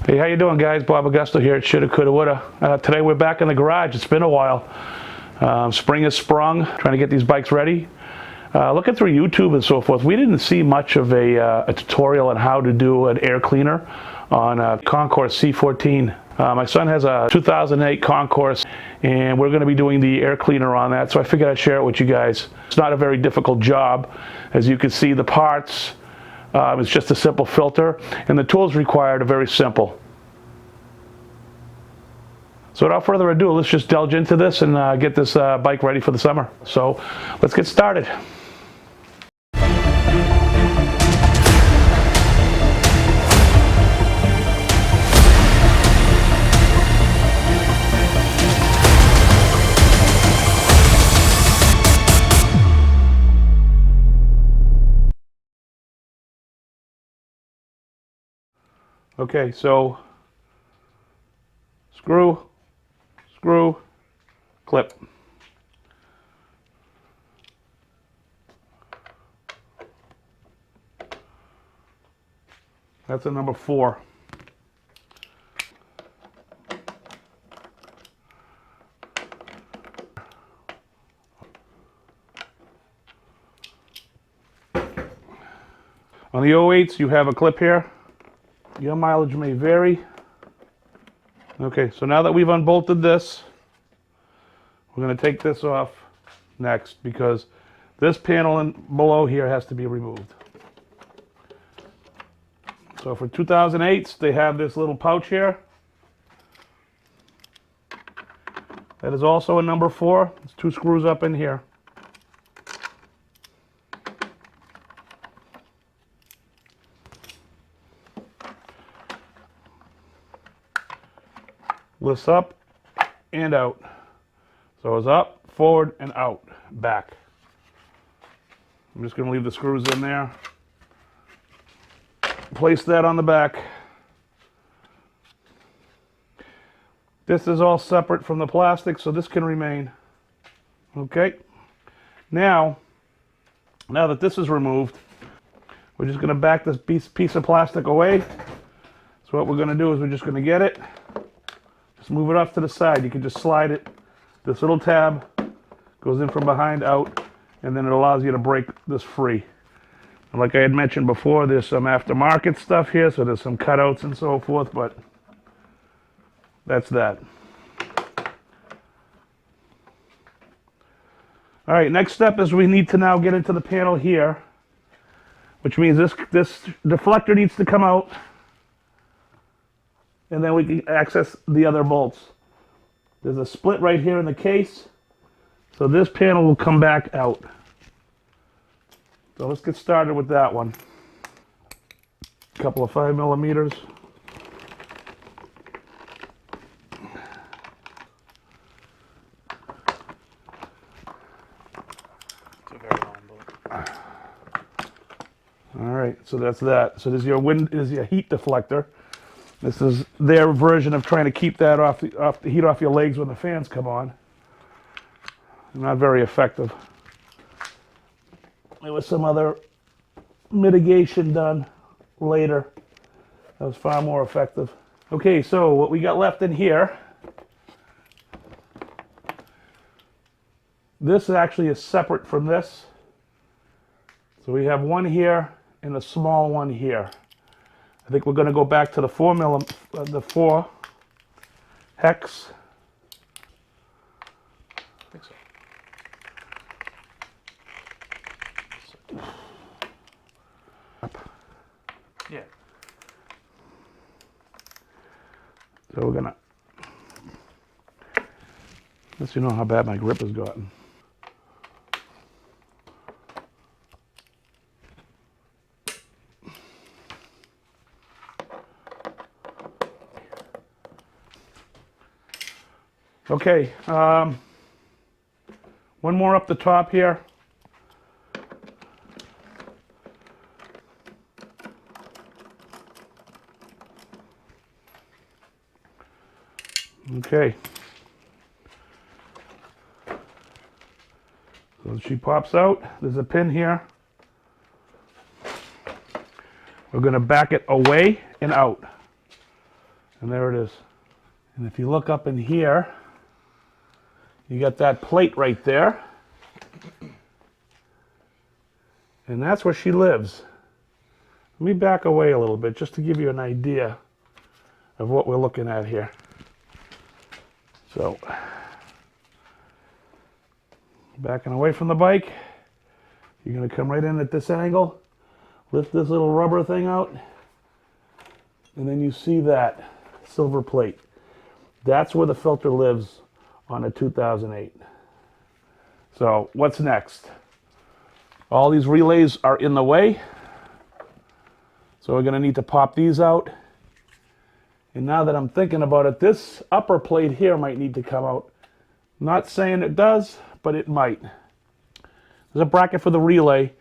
Hey, how you doing, guys? Bob Augusto here at Shoulda Coulda Woulda. Today we're back in the garage. It's been a while. Spring has sprung, trying to get these bikes ready. Looking through YouTube and so forth, we didn't see much of a tutorial on how to do an air cleaner on a Concours C14. My son has a 2008 Concours, and we're going to be doing the air cleaner on that, so I figured I'd share it with you guys. It's not a very difficult job. As you can see, the parts, it's just a simple filter, and the tools required are very simple. So without further ado, let's just delve into this and get this bike ready for the summer. So let's get started. Okay, so screw, clip. That's a number 4. On the 08s, you have a clip here. Your mileage may vary. Okay, so now that we've unbolted this, we're going to take this off next because this panel below here has to be removed. So for 2008s, they have this little pouch here. That is also a number 4. There's 2 screws up in here. Lifts up and out. So it's up, forward, and out, back. I'm just going to leave the screws in there. Place that on the back. This is all separate from the plastic, so this can remain. Okay. Now that this is removed, we're just going to back this piece of plastic away. So what we're going to do is we're just going to get it. Just move it off to the side. You can just slide it. This little tab goes in from behind out, and then it allows you to break this free. And like I had mentioned before, there's some aftermarket stuff here, so there's some cutouts and so forth, but that's that. All right, next step is we need to now get into the panel here, which means this deflector needs to come out, and then we can access the other bolts. There's a split right here in the case, so this panel will come back out. So let's get started with that one. A couple of 5mm. It's a very long bolt. All right, so that's that. So there's your heat deflector. This is their version of trying to keep that off the heat off your legs when the fans come on. Not very effective. There was some other mitigation done later that was far more effective. Okay, so what we got left in here, this actually is separate from this. So we have one here and a small one here. I think we're going to go back to the 4 hex. I think so. Yeah. So we're gonna let you know how bad my grip has gotten. Okay, one more up the top here. Okay. So she pops out. There's a pin here. We're going to back it away and out. And there it is. And if you look up in here, you got that plate right there. And that's where she lives. Let me back away a little bit just to give you an idea of what we're looking at here. So, backing away from the bike, you're going to come right in at this angle, lift this little rubber thing out, and then you see that silver plate. That's where the filter lives on a 2008. So, what's next? All these relays are in the way, so we're going to need to pop these out. And now that I'm thinking about it, this upper plate here might need to come out. Not saying it does, but it might. There's a bracket for the relay,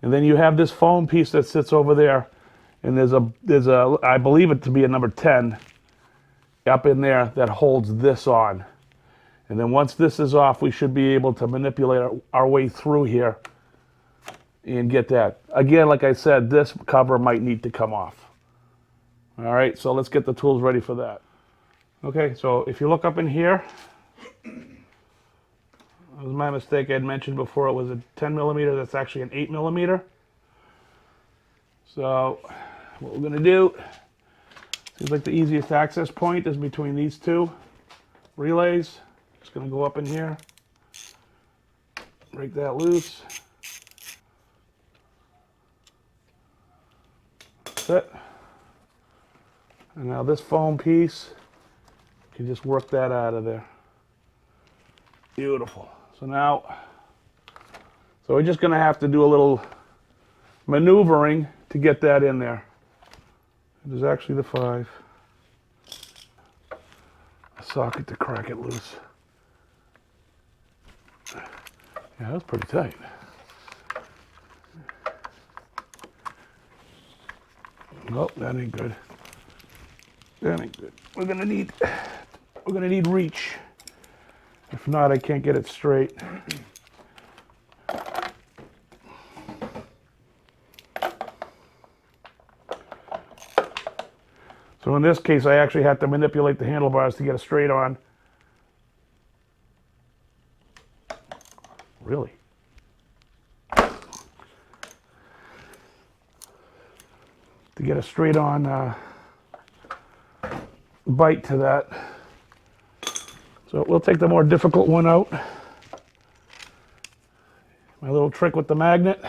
and then you have this foam piece that sits over there, and there's a I believe it to be a number 10 up in there that holds this on. And then once this is off, we should be able to manipulate our way through here and get that. Again, like I said, this cover might need to come off. All right, so let's get the tools ready for that. Okay, so if you look up in here, it was my mistake. I had mentioned before it was a 10 millimeter. That's actually an 8 millimeter. So what we're gonna do, seems like the easiest access point is between these two relays. Just gonna go up in here, break that loose. That's it. And now this foam piece, you can just work that out of there. Beautiful. So now, we're just gonna have to do a little maneuvering to get that in there. It is actually the 5. A socket to crack it loose. Yeah, that's pretty tight. Nope, that ain't good. That ain't good. We're gonna need reach. If not, I can't get it straight. So in this case, I actually had to manipulate the handlebars to get it straight on. Really? To get a straight on bite to that. So we'll take the more difficult one out. My little trick with the magnet.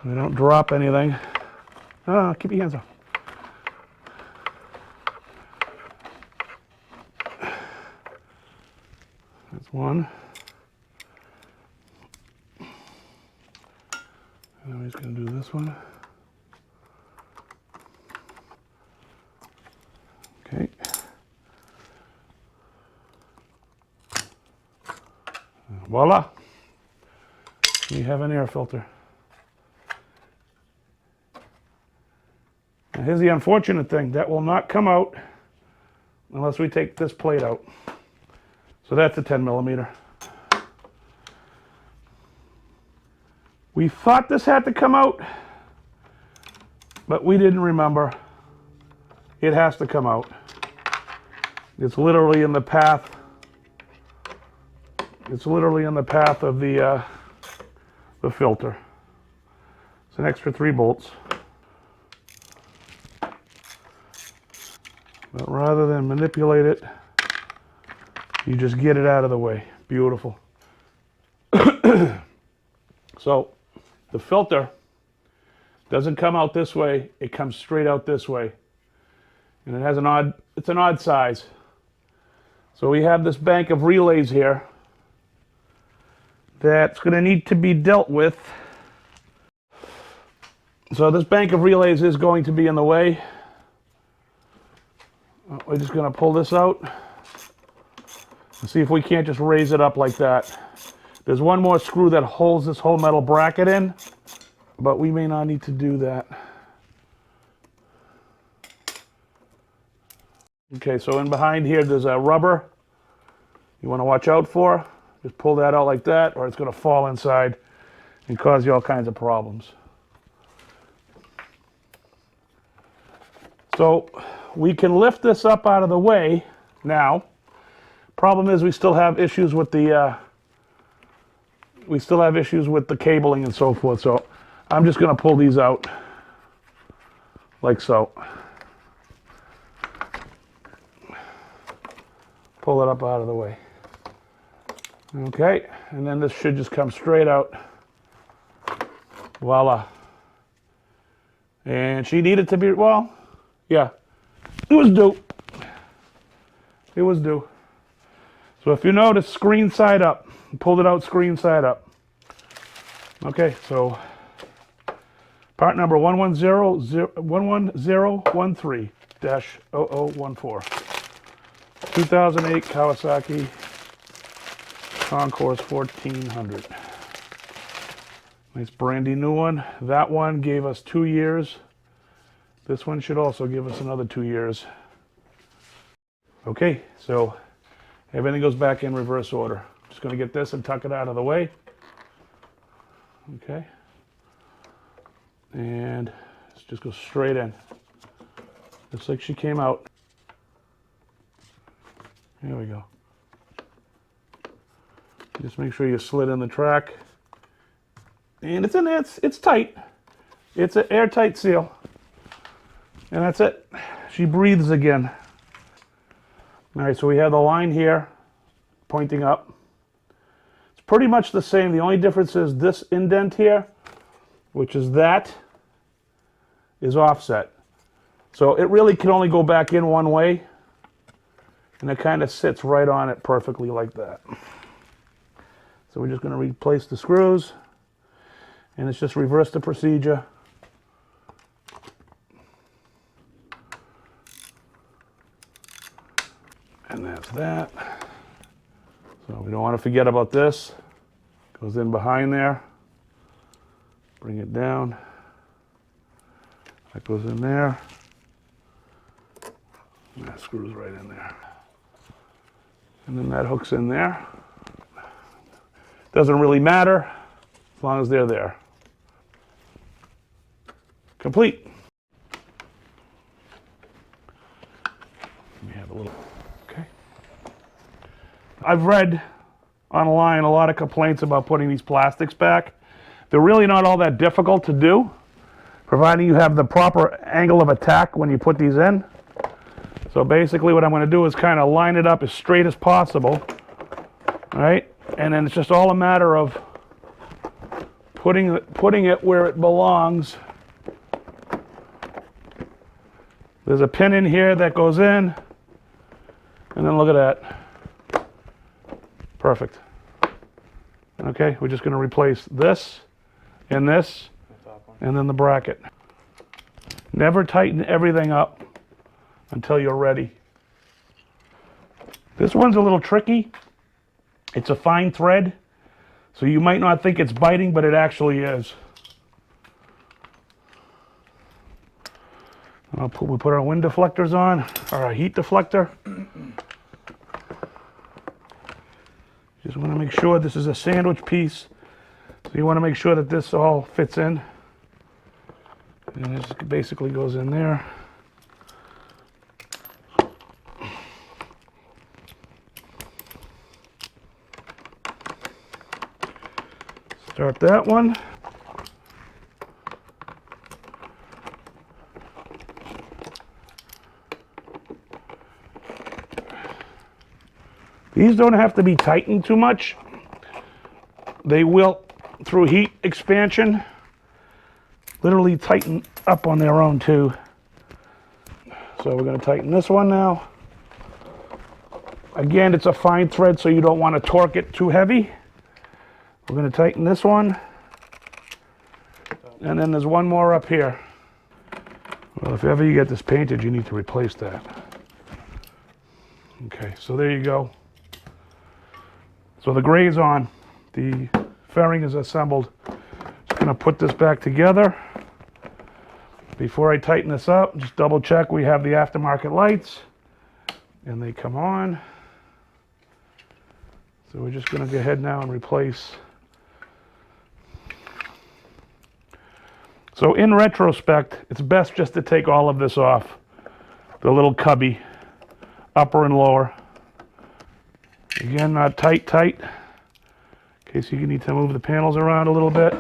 We don't drop anything. Ah, keep your hands off. That's one. And I'm just going to do this one. Okay. Voila. We have an air filter. Now here's the unfortunate thing. That will not come out unless we take this plate out. So that's a 10 millimeter. We thought this had to come out, but we didn't remember. It has to come out. It's literally in the path. It's literally in the path of the filter. It's an extra 3 bolts. But rather than manipulate it, you just get it out of the way. Beautiful. So the filter doesn't come out this way, it comes straight out this way. And it has it's an odd size. So we have this bank of relays here that's going to need to be dealt with. So this bank of relays is going to be in the way. We're just going to pull this out and see if we can't just raise it up like that. There's one more screw that holds this whole metal bracket in, but we may not need to do that. Okay, so in behind here there's a rubber you want to watch out for. Just pull that out like that, or it's going to fall inside and cause you all kinds of problems. So we can lift this up out of the way now. Problem is we still have issues with the cabling and so forth. So I'm just going to pull these out like so. Pull it up out of the way. Okay, and then this should just come straight out. Voila. And she needed to be, well, yeah, it was due. It was due. So if you notice, screen side up. Pulled it out screen side up. Okay, so part number 11013-0014. 2008 Kawasaki Concours 1400. Nice brandy new one. That one gave us 2 years. This one should also give us another 2 years. Okay, so everything goes back in reverse order. Just going to get this and tuck it out of the way. Okay. And let's just go straight in. Just like she came out. There we go. Just make sure you slid in the track. And it's in there, it's tight. It's an airtight seal. And that's it. She breathes again. All right, so we have the line here pointing up. It's pretty much the same. The only difference is this indent here, which is that, is offset. So it really can only go back in one way. And it kind of sits right on it perfectly like that. So we're just going to replace the screws. And it's just reverse the procedure. And that's that. So we don't want to forget about this. Goes in behind there. Bring it down. That goes in there. And that screws right in there. And then that hooks in there. Doesn't really matter as long as they're there. Complete. We have a little, okay. I've read online a lot of complaints about putting these plastics back. They're really not all that difficult to do, providing you have the proper angle of attack when you put these in. So basically what I'm going to do is kind of line it up as straight as possible, all right? And then it's just all a matter of putting it where it belongs. There's a pin in here that goes in, and then look at that. Perfect. Okay, we're just going to replace this and this, and then the bracket. Never tighten everything up until you're ready. This one's a little tricky. It's a fine thread, so you might not think it's biting, but it actually is. We put our wind deflectors on, or our heat deflector. Just want to make sure this is a sandwich piece. So you want to make sure that this all fits in. And this basically goes in there. Start that one. These don't have to be tightened too much. They will, through heat expansion, literally tighten up on their own too. So we're going to tighten this one now. Again, it's a fine thread, so you don't want to torque it too heavy. We're going to tighten this one. And then there's one more up here. Well, if ever you get this painted, you need to replace that. Okay, so there you go. So the gray's on. The fairing is assembled. Just going to put this back together. Before I tighten this up, just double check we have the aftermarket lights. And they come on. So we're just going to go ahead now and replace. So in retrospect, it's best just to take all of this off. the little cubby, upper and lower. Again, not tight, in case you need to move the panels around a little bit.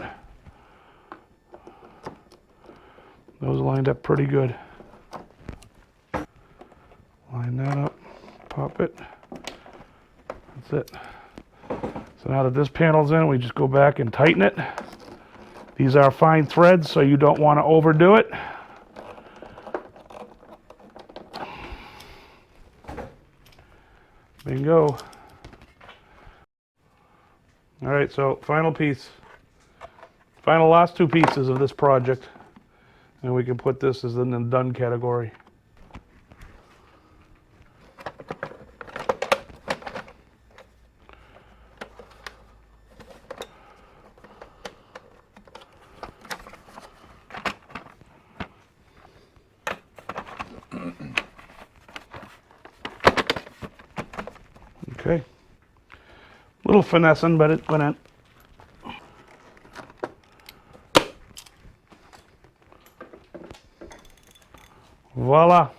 Those lined up pretty good. Line that up, pop it. That's it. So now that this panel's in, we just go back and tighten it. These are fine threads, so you don't want to overdo it. Bingo. All right, so final piece. Final last two pieces of this project. And we can put this as in the done category. Okay. Little finessing, but it went in. Voila.